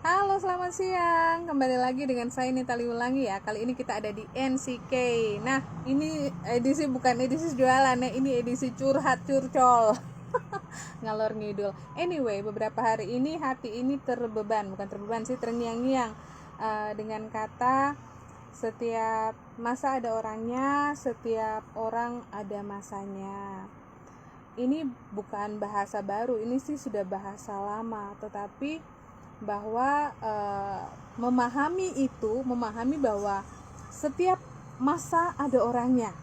Halo, selamat siang. Kembali lagi dengan saya Nitali Ulangi ya. Kali ini kita ada di NCK. Nah, ini edisi bukan edisi jualan ya, ini edisi curhat curcol. Ngalor ngidul. Anyway, beberapa hari ini hati ini terbeban, bukan terbeban sih, terngiang-ngiang dengan kata setiap masa ada orangnya, setiap orang ada masanya. Ini bukan bahasa baru, ini sih sudah bahasa lama, tetapi bahwa memahami bahwa setiap masa ada orangnya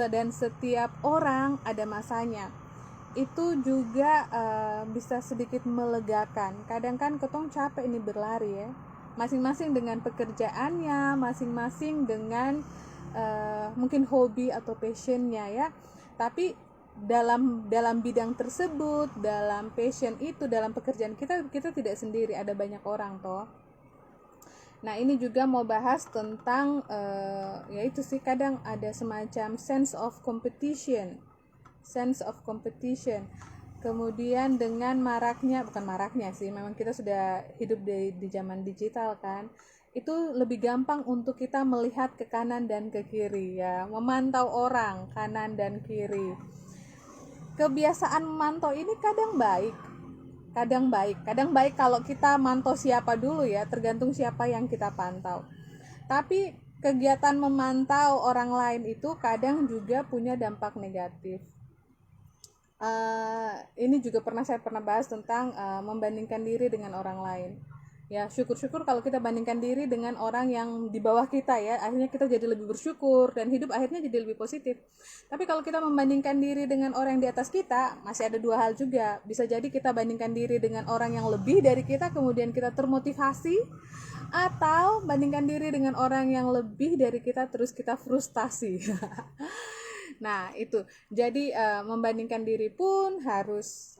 dan setiap orang ada masanya, itu juga bisa sedikit melegakan. Kadang kan ketong capek ini berlari ya, masing-masing dengan pekerjaannya, masing-masing dengan mungkin hobi atau passionnya ya, tapi dalam bidang tersebut, dalam passion itu, dalam pekerjaan kita tidak sendiri, ada banyak orang toh. Nah, ini juga mau bahas tentang ya itu sih, kadang ada semacam sense of competition. Kemudian dengan bukan maraknya sih, memang kita sudah hidup di zaman digital kan, itu lebih gampang untuk kita melihat ke kanan dan ke kiri ya, memantau orang kanan dan kiri. Kebiasaan memantau ini kadang baik kalau kita mantau siapa dulu ya, tergantung siapa yang kita pantau. Tapi kegiatan memantau orang lain itu kadang juga punya dampak negatif. Ini juga saya pernah bahas tentang membandingkan diri dengan orang lain. Ya, syukur-syukur kalau kita bandingkan diri dengan orang yang di bawah kita ya, akhirnya kita jadi lebih bersyukur dan hidup akhirnya jadi lebih positif. Tapi kalau kita membandingkan diri dengan orang yang di atas kita, masih ada dua hal juga. Bisa jadi kita bandingkan diri dengan orang yang lebih dari kita, kemudian kita termotivasi, atau bandingkan diri dengan orang yang lebih dari kita terus kita frustasi. Nah, itu. Jadi membandingkan diri pun harus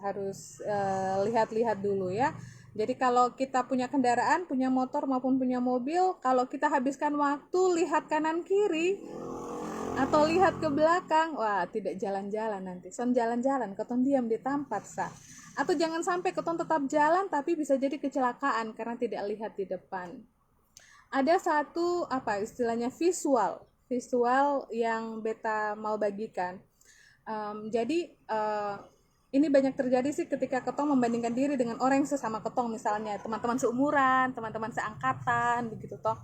lihat-lihat dulu ya. Jadi kalau kita punya kendaraan, punya motor maupun punya mobil, kalau kita habiskan waktu lihat kanan kiri atau lihat ke belakang, wah, tidak jalan-jalan nanti. Son jalan-jalan, keton diam di tempat sah. Atau jangan sampai keton tetap jalan tapi bisa jadi kecelakaan karena tidak lihat di depan. Ada satu istilahnya visual yang beta mau bagikan. Jadi ini banyak terjadi sih ketika ketong membandingkan diri dengan orang yang sesama ketong, misalnya teman-teman seumuran, teman-teman seangkatan, begitu toh.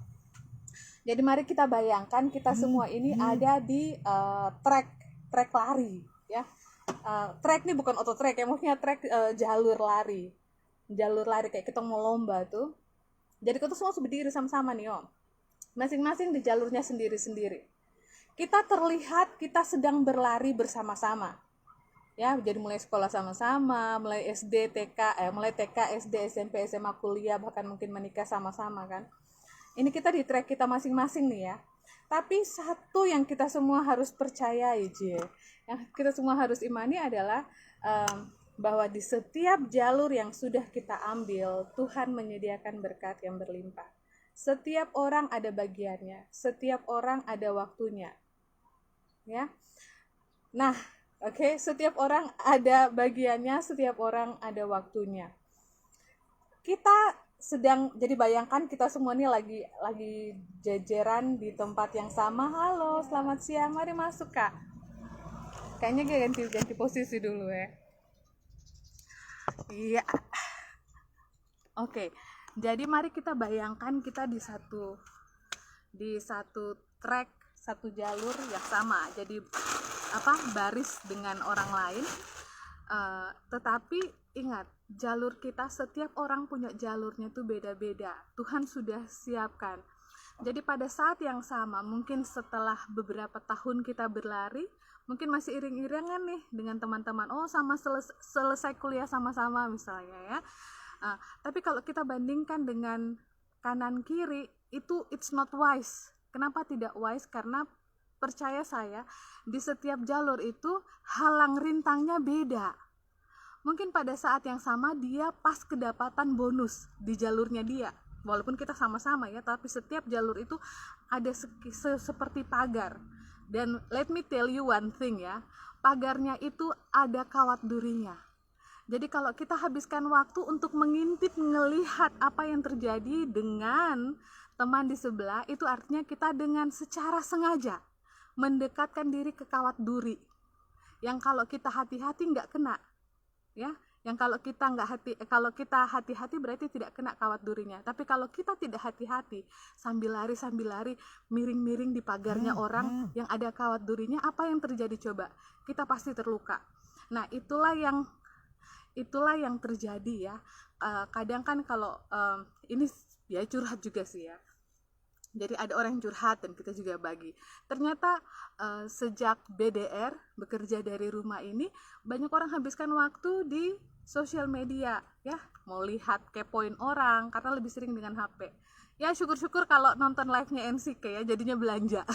Jadi mari kita bayangkan kita semua ini ada di track lari ya. Track ini bukan auto track ya, maksudnya track jalur lari kayak kita mau lomba tuh. Jadi kita semua berdiri sama-sama nih om, masing-masing di jalurnya sendiri-sendiri. Kita terlihat kita sedang berlari bersama-sama ya, jadi mulai sekolah sama-sama, mulai SD, mulai TK, SD, SMP, SMA, kuliah, bahkan mungkin menikah sama-sama kan. Ini kita di track kita masing-masing nih ya. Tapi satu yang kita semua harus percayai, yang kita semua harus imani adalah bahwa di setiap jalur yang sudah kita ambil, Tuhan menyediakan berkat yang berlimpah. Setiap orang ada bagiannya, setiap orang ada waktunya. Ya. Nah, setiap orang ada bagiannya, setiap orang ada waktunya. Kita sedang, jadi bayangkan kita semua ini lagi jajaran di tempat yang sama. Halo, selamat siang, mari masuk kak. Kayaknya ganti posisi dulu ya. Iya. Oke. Jadi mari kita bayangkan kita di satu track, satu jalur yang sama. Jadi baris dengan orang lain, tetapi ingat, jalur kita, setiap orang punya jalurnya tuh beda-beda. Tuhan sudah siapkan. Jadi pada saat yang sama, mungkin setelah beberapa tahun kita berlari, mungkin masih iring-iringan nih dengan teman-teman, sama selesai kuliah sama-sama misalnya ya. Tapi kalau kita bandingkan dengan kanan kiri, itu it's not wise. Kenapa tidak wise? Karena percaya saya, di setiap jalur itu halang rintangnya beda. Mungkin pada saat yang sama dia pas kedapatan bonus di jalurnya dia. Walaupun kita sama-sama ya, tapi setiap jalur itu ada seperti pagar. Dan let me tell you one thing ya, pagarnya itu ada kawat durinya. Jadi kalau kita habiskan waktu untuk mengintip, melihat apa yang terjadi dengan teman di sebelah, itu artinya kita dengan secara sengaja mendekatkan diri ke kawat duri. Yang kalau kita hati-hati nggak kena, ya. Yang kalau kita hati-hati berarti tidak kena kawat durinya. Tapi kalau kita tidak hati-hati, sambil lari, miring-miring di pagarnya orang yang ada kawat durinya, apa yang terjadi coba? Kita pasti terluka. Nah, itulah yang terjadi ya. Kadang kan kalau ini ya curhat juga sih ya. Jadi ada orang yang curhat dan kita juga bagi. Ternyata sejak BDR, bekerja dari rumah ini, banyak orang habiskan waktu di sosial media ya, mau lihat, kepoin orang karena lebih sering dengan HP. Ya syukur-syukur kalau nonton live-nya NCK ya, jadinya belanja.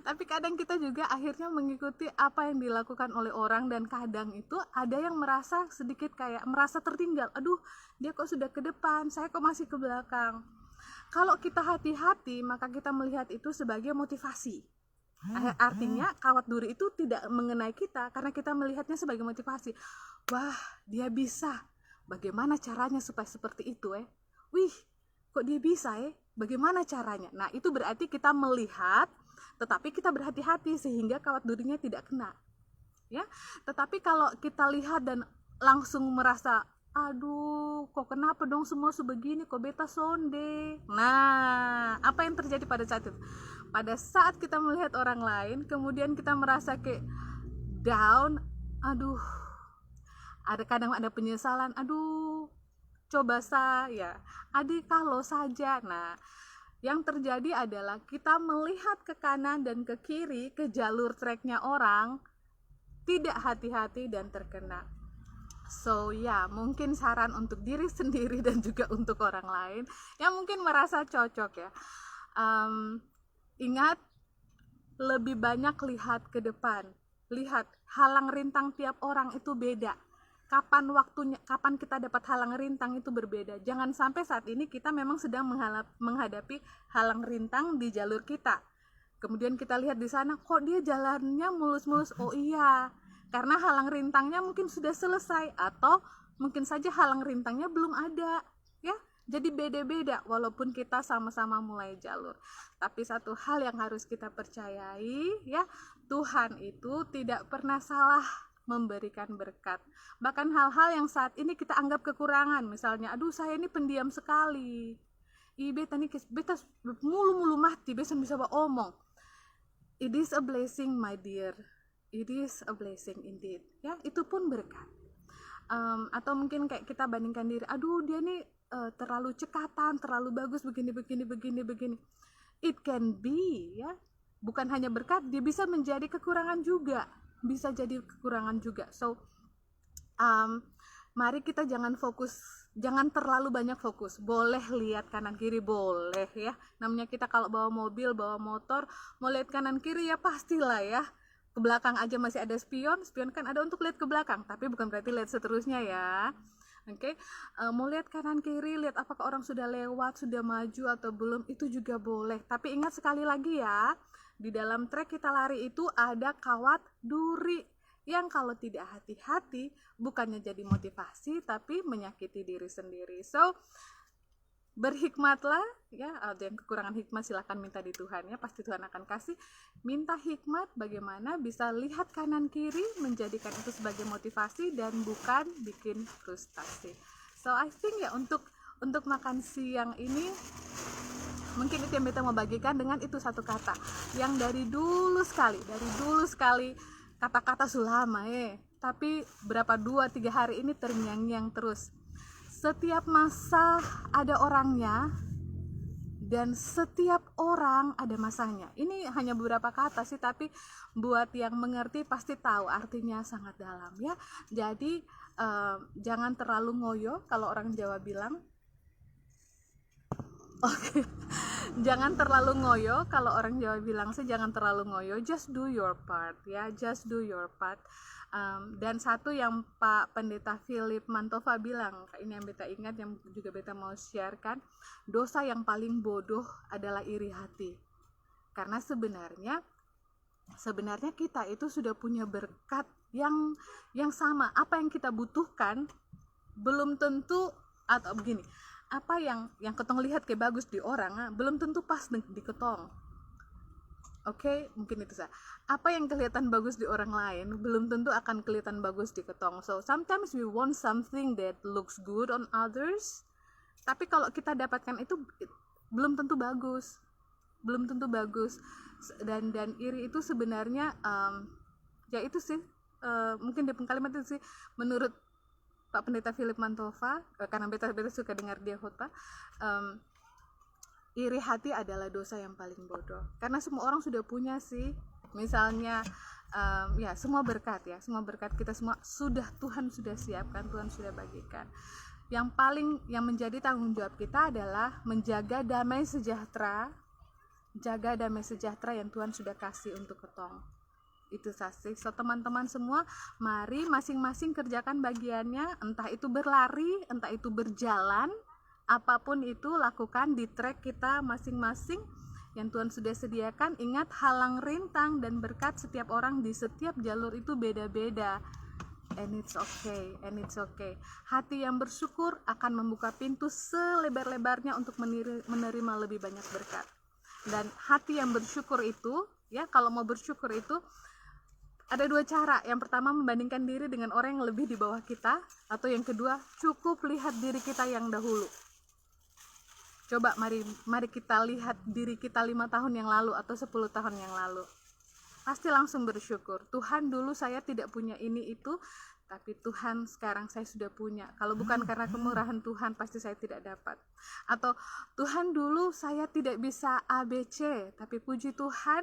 Tapi kadang kita juga akhirnya mengikuti apa yang dilakukan oleh orang, dan kadang itu ada yang merasa sedikit kayak merasa tertinggal. Aduh, dia kok sudah ke depan, saya kok masih ke belakang. Kalau kita hati-hati, maka kita melihat itu sebagai motivasi. Artinya kawat duri itu tidak mengenai kita karena kita melihatnya sebagai motivasi. Wah, dia bisa. Bagaimana caranya supaya seperti itu Wih, kok dia bisa Bagaimana caranya? Nah, itu berarti kita melihat, tetapi kita berhati-hati sehingga kawat durinya tidak kena. Ya. Tetapi kalau kita lihat dan langsung merasa, aduh, kok kenapa dong semua sebegini, kok beta sonde. Nah, apa yang terjadi pada saat itu? Pada saat kita melihat orang lain, kemudian kita merasa kayak down, aduh, kadang ada penyesalan, aduh, coba saya, adik kalau saja. Nah, yang terjadi adalah kita melihat ke kanan dan ke kiri, ke jalur treknya orang, tidak hati-hati dan terkena. So ya, mungkin saran untuk diri sendiri dan juga untuk orang lain yang mungkin merasa cocok ya. Ingat, lebih banyak lihat ke depan. Lihat, halang rintang tiap orang itu beda. Kapan kita dapat halang rintang itu berbeda. Jangan sampai saat ini kita memang sedang menghadapi halang rintang di jalur kita. Kemudian kita lihat di sana, kok dia jalannya mulus-mulus. Oh iya, karena halang rintangnya mungkin sudah selesai, atau mungkin saja halang rintangnya belum ada, ya. Jadi beda-beda walaupun kita sama-sama mulai jalur. Tapi satu hal yang harus kita percayai ya, Tuhan itu tidak pernah salah memberikan berkat. Bahkan hal-hal yang saat ini kita anggap kekurangan, misalnya, aduh saya ini pendiam sekali. Beta mulu mati, beta bisa omong. It is a blessing, my dear. It is a blessing indeed. Ya, itu pun berkat. Atau mungkin kayak kita bandingkan diri, aduh dia nih terlalu cekatan, terlalu bagus begini. It can be ya, bukan hanya berkat, dia bisa menjadi kekurangan juga, bisa jadi kekurangan juga. So mari kita jangan terlalu banyak fokus. Boleh lihat kanan kiri, boleh ya, namanya kita kalau bawa mobil, bawa motor, mau lihat kanan kiri ya pastilah ya. Ke belakang aja masih ada spion kan ada untuk lihat ke belakang, tapi bukan berarti lihat seterusnya ya. Oke, mau lihat kanan kiri, lihat apakah orang sudah lewat, sudah maju atau belum, itu juga boleh. Tapi ingat sekali lagi ya, di dalam trek kita lari itu ada kawat duri yang kalau tidak hati-hati bukannya jadi motivasi tapi menyakiti diri sendiri. So berhikmatlah ya, ada yang kekurangan hikmat silahkan minta di Tuhan ya, pasti Tuhan akan kasih. Minta hikmat bagaimana bisa lihat kanan kiri, menjadikan itu sebagai motivasi dan bukan bikin frustasi. So I think ya, untuk makan siang ini mungkin itu yang beta mau bagikan dengan itu satu kata yang dari dulu sekali kata-kata sulama tapi berapa 2-3 hari ini terngiang-ngiang terus. Setiap masa ada orangnya dan setiap orang ada masanya. Ini hanya beberapa kata sih, tapi buat yang mengerti pasti tahu artinya sangat dalam ya. Jadi jangan terlalu ngoyo, kalau orang Jawa bilang. Oke. Jangan terlalu ngoyo, kalau orang Jawa bilang sih jangan terlalu ngoyo, just do your part ya, just do your part. Dan satu yang Pak Pendeta Philip Mantova bilang, ini yang beta ingat, yang juga beta mau sharekan, dosa yang paling bodoh adalah iri hati. Karena sebenarnya kita itu sudah punya berkat yang sama. Apa yang kita butuhkan belum tentu, atau begini, apa yang ketong lihat kayak bagus di orang belum tentu pas di ketong. Oke, mungkin itu sah. Apa yang kelihatan bagus di orang lain belum tentu akan kelihatan bagus di ketong. So sometimes we want something that looks good on others, tapi kalau kita dapatkan itu belum tentu bagus, dan iri itu sebenarnya ya itu sih, mungkin di kalimat itu sih menurut Pak Pendeta Philip Mantova, karena beta suka dengar dia khotbah, iri hati adalah dosa yang paling bodoh, karena semua orang sudah punya sih. Misalnya ya semua berkat kita semua Tuhan sudah siapkan, Tuhan sudah bagikan. Yang menjadi tanggung jawab kita adalah menjaga damai sejahtera, yang Tuhan sudah kasih untuk ketong. Itu sih. So teman-teman semua, mari masing-masing kerjakan bagiannya, entah itu berlari, entah itu berjalan, apapun itu lakukan di track kita masing-masing yang Tuhan sudah sediakan. Ingat, halang rintang dan berkat setiap orang di setiap jalur itu beda-beda, and it's okay. Hati yang bersyukur akan membuka pintu selebar-lebarnya untuk menerima lebih banyak berkat. Dan hati yang bersyukur itu, ya, kalau mau bersyukur itu ada dua cara. Yang pertama, membandingkan diri dengan orang yang lebih di bawah kita, atau yang kedua, cukup lihat diri kita yang dahulu. Coba mari kita lihat diri kita 5 tahun yang lalu atau 10 tahun yang lalu. Pasti langsung bersyukur. Tuhan, dulu saya tidak punya ini itu, tapi Tuhan sekarang saya sudah punya. Kalau bukan karena kemurahan Tuhan, pasti saya tidak dapat. Atau Tuhan, dulu saya tidak bisa ABC, tapi puji Tuhan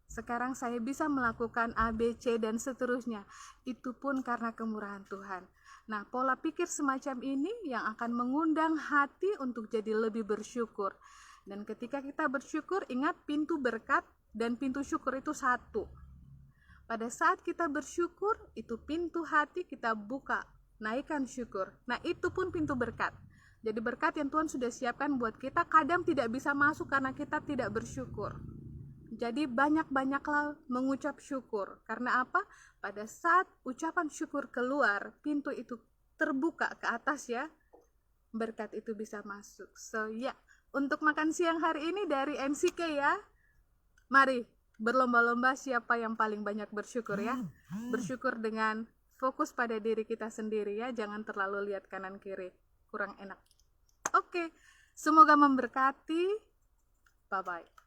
sekarang saya bisa melakukan ABC dan seterusnya. Itu pun karena kemurahan Tuhan. Nah, pola pikir semacam ini yang akan mengundang hati untuk jadi lebih bersyukur. Dan ketika kita bersyukur, ingat, pintu berkat dan pintu syukur itu satu. Pada saat kita bersyukur, itu pintu hati kita buka, naikkan syukur. Nah, itu pun pintu berkat. Jadi berkat yang Tuhan sudah siapkan buat kita kadang tidak bisa masuk karena kita tidak bersyukur. Jadi banyak-banyaklah mengucap syukur. Karena apa? Pada saat ucapan syukur keluar, pintu itu terbuka ke atas ya, berkat itu bisa masuk. So ya, untuk makan siang hari ini dari NCK ya, mari berlomba-lomba siapa yang paling banyak bersyukur ya. Bersyukur dengan fokus pada diri kita sendiri ya, jangan terlalu lihat kanan kiri, kurang enak. Oke, semoga memberkati. Bye-bye.